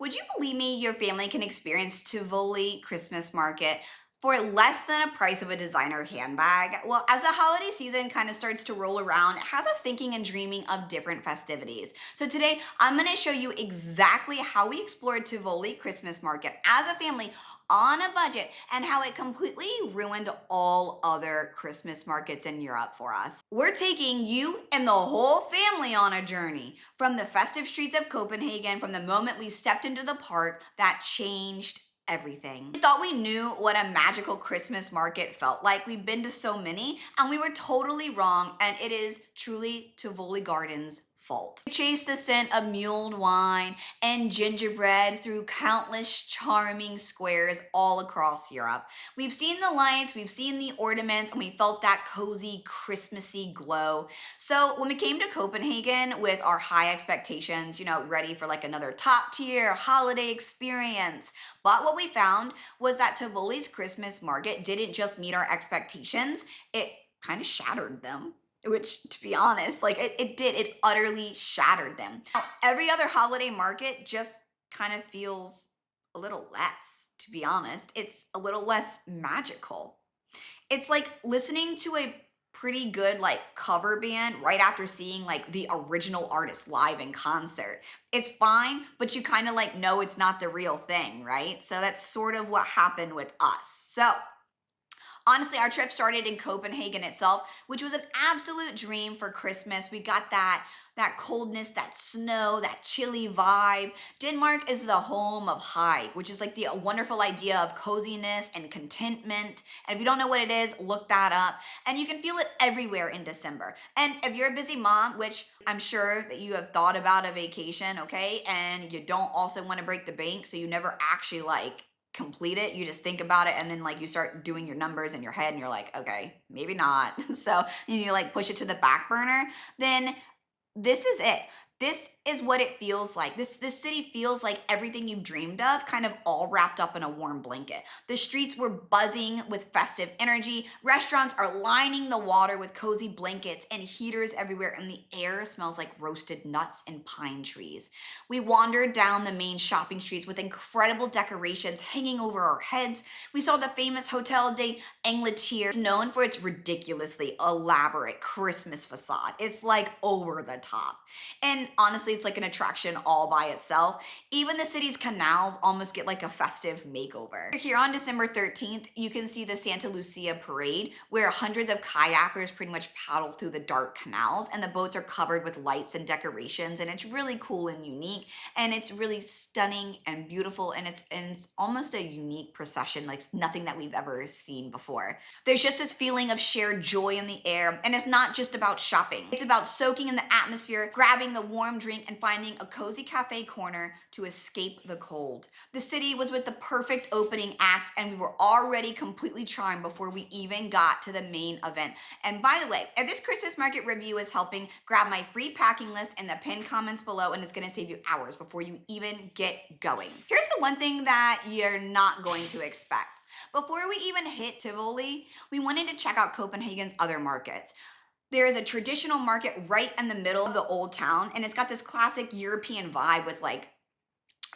Would you believe me, your family can experience Tivoli Christmas Market for less than a price of a designer handbag? Well, as the holiday season kind of starts to roll around, it has us thinking and dreaming of different festivities. So today, I'm going to show you exactly how we explored Tivoli Christmas Market as a family on a budget and how it completely ruined all other Christmas markets in Europe for us. We're taking you and the whole family on a journey from the festive streets of Copenhagen from the moment we stepped into the park that changed everything. We thought we knew what a magical Christmas market felt like. We've been to so many and we were totally wrong, and it is truly Tivoli Gardens' fault. We chased the scent of mulled wine and gingerbread through countless charming squares all across Europe. We've seen the lights, we've seen the ornaments, and we felt that cozy, Christmassy glow. So when we came to Copenhagen with our high expectations, ready for like another top tier holiday experience, but what we found was that Tivoli's Christmas market didn't just meet our expectations, it kind of shattered them. Which, to be honest, it utterly shattered them. Now, every other holiday market just kind of feels a little less, to be honest. It's a little less magical. It's like listening to a pretty good cover band right after seeing the original artist live in concert. It's fine, but you kind of know it's not the real thing, right? So that's sort of what happened with us. So honestly, our trip started in Copenhagen itself, which was an absolute dream for Christmas. We got that coldness, that snow, that chilly vibe. Denmark is the home of high, which is the wonderful idea of coziness and contentment. And if you don't know what it is, look that up. And you can feel it everywhere in December. And if you're a busy mom, which I'm sure that you have thought about a vacation, okay, and you don't also want to break the bank, so you never actually complete it, you just think about it, and then you start doing your numbers in your head and you're like, okay, maybe not. So you push it to the back burner, then this is it. This is what it feels like. This city feels like everything you've dreamed of, kind of all wrapped up in a warm blanket. The streets were buzzing with festive energy. Restaurants are lining the water with cozy blankets and heaters everywhere, and the air smells like roasted nuts and pine trees. We wandered down the main shopping streets with incredible decorations hanging over our heads. We saw the famous Hotel de Angleterre, known for its ridiculously elaborate Christmas facade. It's over the top. And honestly, it's an attraction all by itself. Even the city's canals almost get a festive makeover. Here on December 13th, you can see the Santa Lucia parade, where hundreds of kayakers pretty much paddle through the dark canals, and the boats are covered with lights and decorations, and it's really cool and unique, and it's really stunning and beautiful, and it's almost a unique procession, like nothing that we've ever seen before. There's just this feeling of shared joy in the air, and it's not just about shopping. It's about soaking in the atmosphere, grabbing the warm drink, and finding a cozy cafe corner to escape the cold. The city was with the perfect opening act, and we were already completely charmed before we even got to the main event. And by the way, if this Christmas market review is helping, grab my free packing list in the pinned comments below, and it's gonna save you hours before you even get going. Here's the one thing that you're not going to expect. Before we even hit Tivoli, we wanted to check out Copenhagen's other markets. There is a traditional market right in the middle of the old town, and it's got this classic European vibe with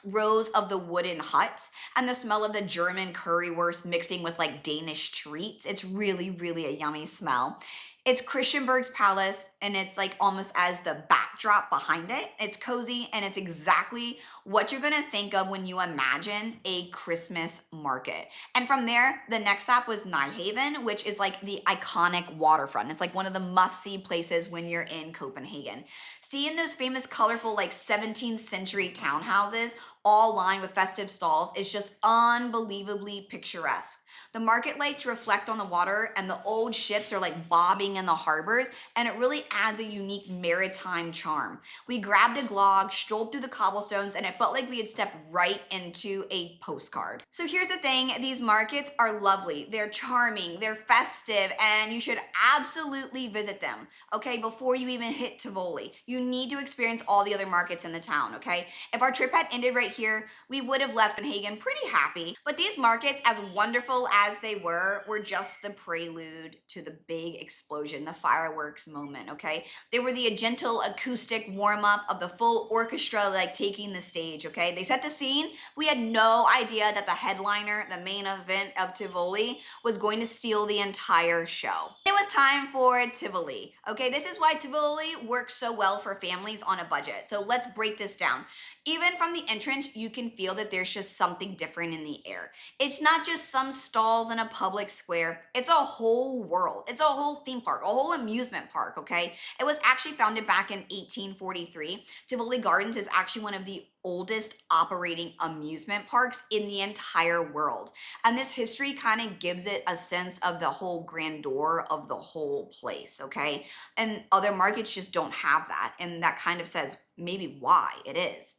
rows of the wooden huts and the smell of the German currywurst mixing with Danish treats. It's really, really a yummy smell. It's Christianberg's palace, and it's almost as the backdrop behind it. It's cozy, and it's exactly what you're gonna think of when you imagine a Christmas market. And from there, the next stop was Nyhavn, which is the iconic waterfront. It's one of the must-see places when you're in Copenhagen. Seeing those famous colorful 17th century townhouses all lined with festive stalls is just unbelievably picturesque. The market lights reflect on the water, and the old ships are bobbing in the harbors, and it really adds a unique maritime charm. We grabbed a glog, strolled through the cobblestones, and it felt like we had stepped right into a postcard. So here's the thing, these markets are lovely, they're charming, they're festive, and you should absolutely visit them, okay, before you even hit Tivoli. You need to experience all the other markets in the town, okay? If our trip had ended right right here, we would have left Copenhagen pretty happy. But these markets, as wonderful as they were just the prelude to the big explosion, the fireworks moment, okay? They were the gentle acoustic warm-up of the full orchestra like taking the stage, okay? They set the scene. We had no idea that the headliner, the main event of Tivoli, was going to steal the entire show. It was time for Tivoli, okay? This is why Tivoli works so well for families on a budget. So let's break this down. Even from the entrance, you can feel that there's just something different in the air. It's not just some stalls in a public square. It's a whole world. It's a whole theme park, a whole amusement park, okay? It was actually founded back in 1843. Tivoli Gardens is actually one of the oldest operating amusement parks in the entire world. And this history kind of gives it a sense of the whole grandeur of the whole place, okay? And other markets just don't have that. And that kind of says maybe why it is.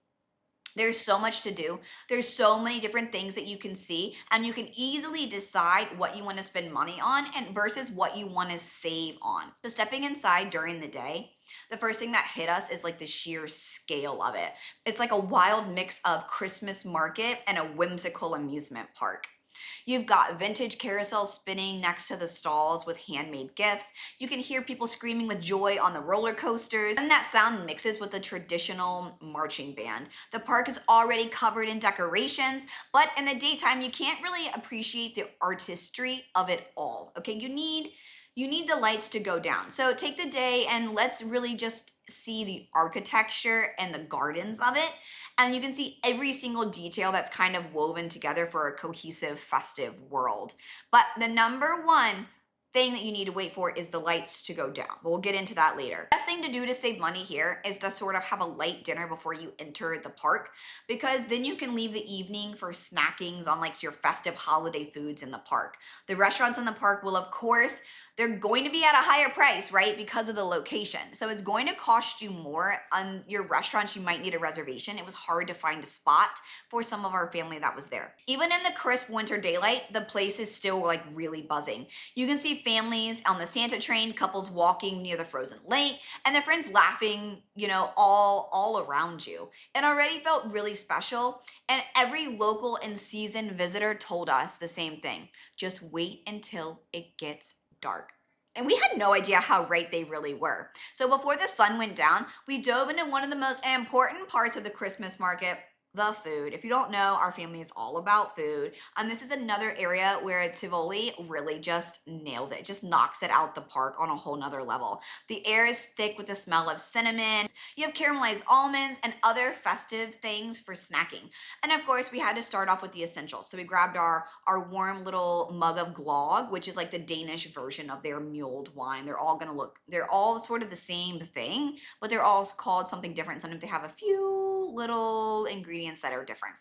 There's so much to do. There's so many different things that you can see, and you can easily decide what you want to spend money on and versus what you want to save on. So stepping inside during the day, the first thing that hit us is like the sheer scale of it. It's like a wild mix of Christmas market and a whimsical amusement park. You've got vintage carousels spinning next to the stalls with handmade gifts. You can hear people screaming with joy on the roller coasters, and that sound mixes with the traditional marching band. The park is already covered in decorations, but in the daytime, you can't really appreciate the artistry of it all. Okay, you need the lights to go down. So take the day and let's really just see the architecture and the gardens of it. And you can see every single detail that's kind of woven together for a cohesive, festive world. But the number one thing that you need to wait for is the lights to go down. But we'll get into that later. Best thing to do to save money here is to sort of have a light dinner before you enter the park, because then you can leave the evening for snackings on like your festive holiday foods in the park. The restaurants in the park will, of course, they're going to be at a higher price, right? Because of the location. So it's going to cost you more. On your restaurants, you might need a reservation. It was hard to find a spot for some of our family that was there. Even in the crisp winter daylight, the place is still like really buzzing. You can see families on the Santa train, couples walking near the frozen lake, and their friends laughing, you know, all around you. It already felt really special. And every local and seasoned visitor told us the same thing. Just wait until it gets dark. And we had no idea how right they really were. So before the sun went down, we dove into one of the most important parts of the Christmas market, the food. If you don't know, our family is all about food. And this is another area where Tivoli really just nails it, just knocks it out the park on a whole nother level. The air is thick with the smell of cinnamon. You have caramelized almonds and other festive things for snacking. And of course, we had to start off with the essentials. So we grabbed our warm little mug of glögg, which is like the Danish version of their mulled wine. They're all sort of the same thing, but they're all called something different. Sometimes they have a few little ingredients that are different.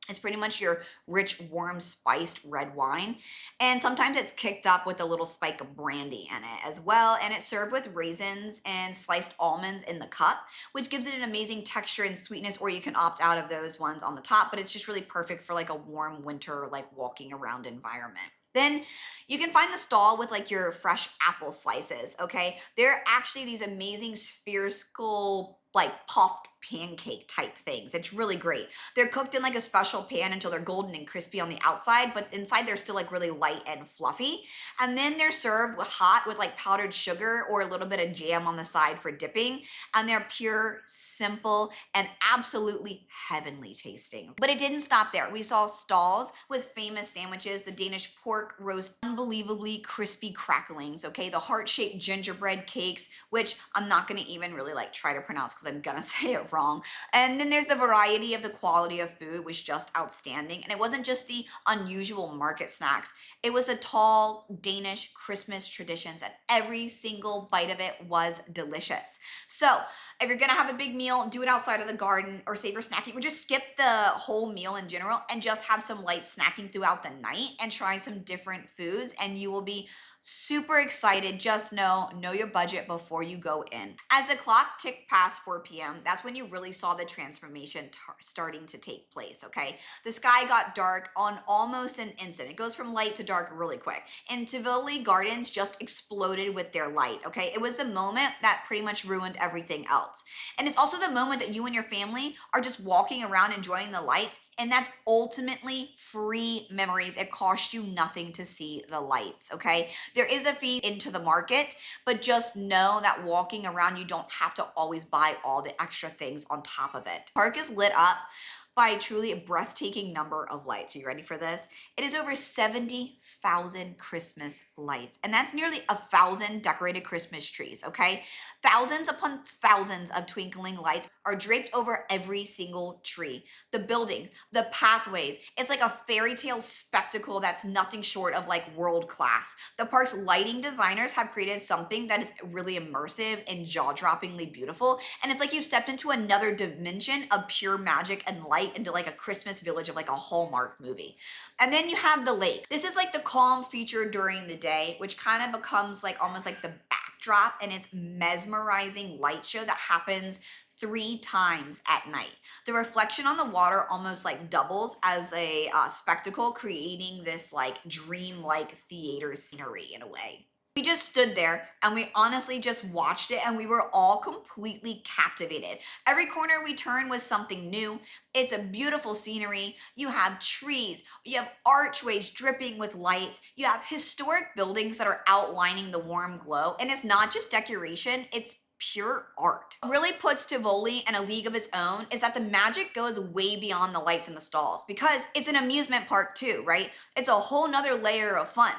It's pretty much your rich, warm, spiced red wine. And sometimes it's kicked up with a little spike of brandy in it as well. And it's served with raisins and sliced almonds in the cup, which gives it an amazing texture and sweetness, or you can opt out of those ones on the top, but it's just really perfect for like a warm winter, like walking around environment. Then you can find the stall with like your fresh apple slices, okay? They're actually these amazing spherical, like puffed pancake type things. It's really great. They're cooked in like a special pan until they're golden and crispy on the outside, but inside they're still like really light and fluffy. And then they're served hot with like powdered sugar or a little bit of jam on the side for dipping. And they're pure, simple, and absolutely heavenly tasting. But it didn't stop there. We saw stalls with famous sandwiches. The Danish pork roast, unbelievably crispy cracklings, okay? The heart-shaped gingerbread cakes, which I'm not gonna even really like try to pronounce because I'm gonna say it wrong. And then there's the variety of the quality of food was just outstanding. And it wasn't just the unusual market snacks. It was the tall Danish Christmas traditions, and every single bite of it was delicious. So if you're gonna have a big meal, do it outside of the garden or save your snacking, or just skip the whole meal in general and just have some light snacking throughout the night and try some different foods, and you will be Super excited. Just know your budget before you go in. As the clock ticked past 4 p.m., that's when you really saw the transformation starting to take place, okay? The sky got dark on almost an instant. It goes from light to dark really quick. And Tivoli Gardens just exploded with their light, okay? It was the moment that pretty much ruined everything else. And it's also the moment that you and your family are just walking around enjoying the lights, and that's ultimately free memories. It costs you nothing to see the lights, okay? There is a fee into the market, but just know that walking around, you don't have to always buy all the extra things on top of it. Park is lit up by truly a breathtaking number of lights. Are you ready for this? It is over 70,000 Christmas lights, and that's nearly 1,000 decorated Christmas trees, okay? Thousands upon thousands of twinkling lights are draped over every single tree. The building, the pathways, it's like a fairy tale spectacle that's nothing short of like world class. The park's lighting designers have created something that is really immersive and jaw-droppingly beautiful, and it's like you stepped into another dimension of pure magic and light, into like a Christmas village of like a Hallmark movie. And then you have the lake. This is like the calm feature during the day, which kind of becomes like almost like the backdrop, and it's mesmerizing light show that happens 3 times at night. The reflection on the water almost like doubles as a spectacle, creating this like dream-like theater scenery in a way. We just stood there and we honestly just watched it, and we were all completely captivated. Every corner we turned was something new. It's a beautiful scenery. You have trees, you have archways dripping with lights, you have historic buildings that are outlining the warm glow, and it's not just decoration, it's pure art. What really puts Tivoli in a league of its own is that the magic goes way beyond the lights in the stalls, because it's an amusement park too, right? It's a whole nother layer of fun.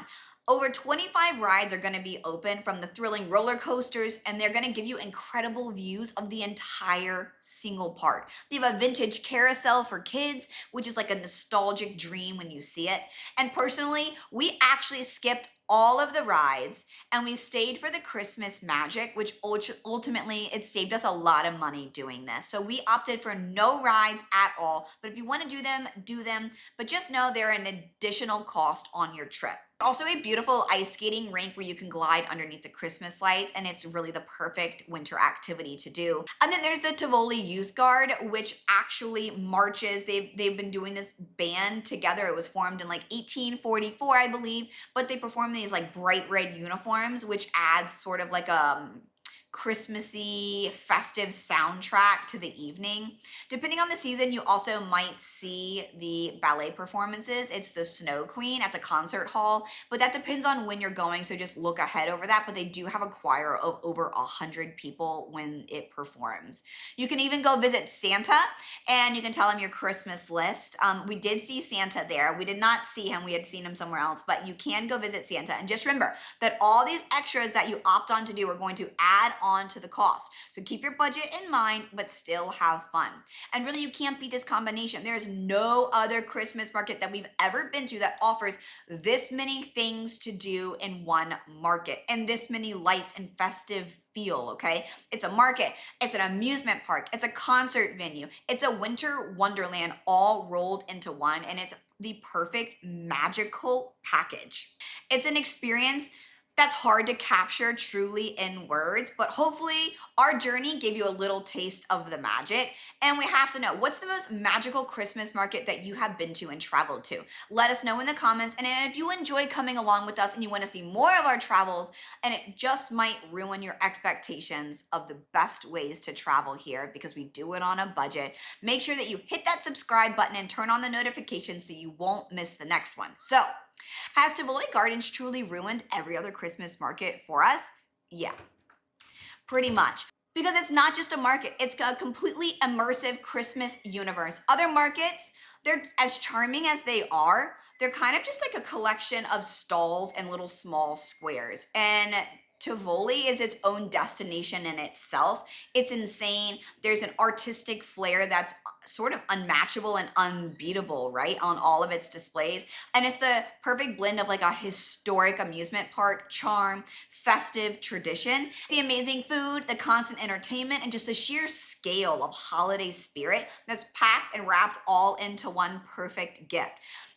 Over 25 rides are going to be open, from the thrilling roller coasters, and they're going to give you incredible views of the entire single park. They have a vintage carousel for kids, which is like a nostalgic dream when you see it. And personally, we actually skipped all of the rides and we stayed for the Christmas magic, which ultimately it saved us a lot of money doing this. So we opted for no rides at all, but if you want to do them, but just know they're an additional cost on your trip. Also a beautiful ice skating rink where you can glide underneath the Christmas lights, and it's really the perfect winter activity to do. And then there's the Tivoli Youth Guard, which actually marches. They've been doing this band together. It was formed in like 1844, I believe, but they perform these like bright red uniforms, which adds sort of like a Christmassy, festive soundtrack to the evening. Depending on the season, you also might see the ballet performances. It's the Snow Queen at the concert hall, but that depends on when you're going, so just look ahead over that. But they do have a choir of over 100 people when it performs. You can even go visit Santa, and you can tell him your Christmas list. We did see Santa there. We did not see him. We had seen him somewhere else, but you can go visit Santa. And just remember that all these extras that you opt on to do are going to add on to the cost. So keep your budget in mind, but still have fun. And really, you can't beat this combination. There's no other Christmas market that we've ever been to that offers this many things to do in one market, and this many lights and festive feel, okay? It's a market, it's an amusement park, it's a concert venue, it's a winter wonderland all rolled into one, and it's the perfect magical package. It's an experience that's hard to capture truly in words, but hopefully our journey gave you a little taste of the magic. And we have to know, what's the most magical Christmas market that you have been to and traveled to? Let us know in the comments. And if you enjoy coming along with us and you want to see more of our travels, and it just might ruin your expectations of the best ways to travel here, because we do it on a budget, make sure that you hit that subscribe button and turn on the notifications so you won't miss the next one. So, has Tivoli Gardens truly ruined every other Christmas market for us? Yeah, pretty much. Because it's not just a market, it's a completely immersive Christmas universe. Other markets, they're as charming as they are, they're kind of just like a collection of stalls and little small squares. And Tivoli is its own destination in itself. It's insane. There's an artistic flair that's sort of unmatchable and unbeatable, right, on all of its displays. And it's the perfect blend of like a historic amusement park charm, festive tradition, the amazing food, the constant entertainment, and just the sheer scale of holiday spirit that's packed and wrapped all into one perfect gift.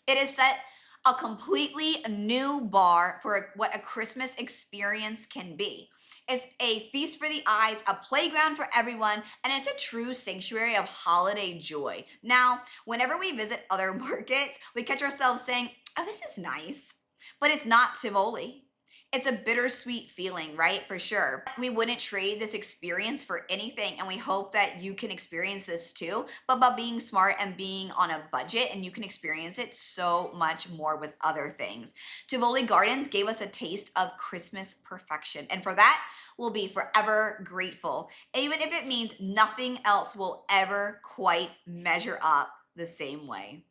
It is set a completely new bar for what a Christmas experience can be. It's a feast for the eyes, a playground for everyone, and it's a true sanctuary of holiday joy. Now, whenever we visit other markets, we catch ourselves saying, oh, this is nice, but it's not Tivoli. It's a bittersweet feeling, right? For sure. We wouldn't trade this experience for anything, and we hope that you can experience this too, but by being smart and being on a budget, and you can experience it so much more with other things. Tivoli Gardens gave us a taste of Christmas perfection, and for that, we'll be forever grateful, even if it means nothing else will ever quite measure up the same way.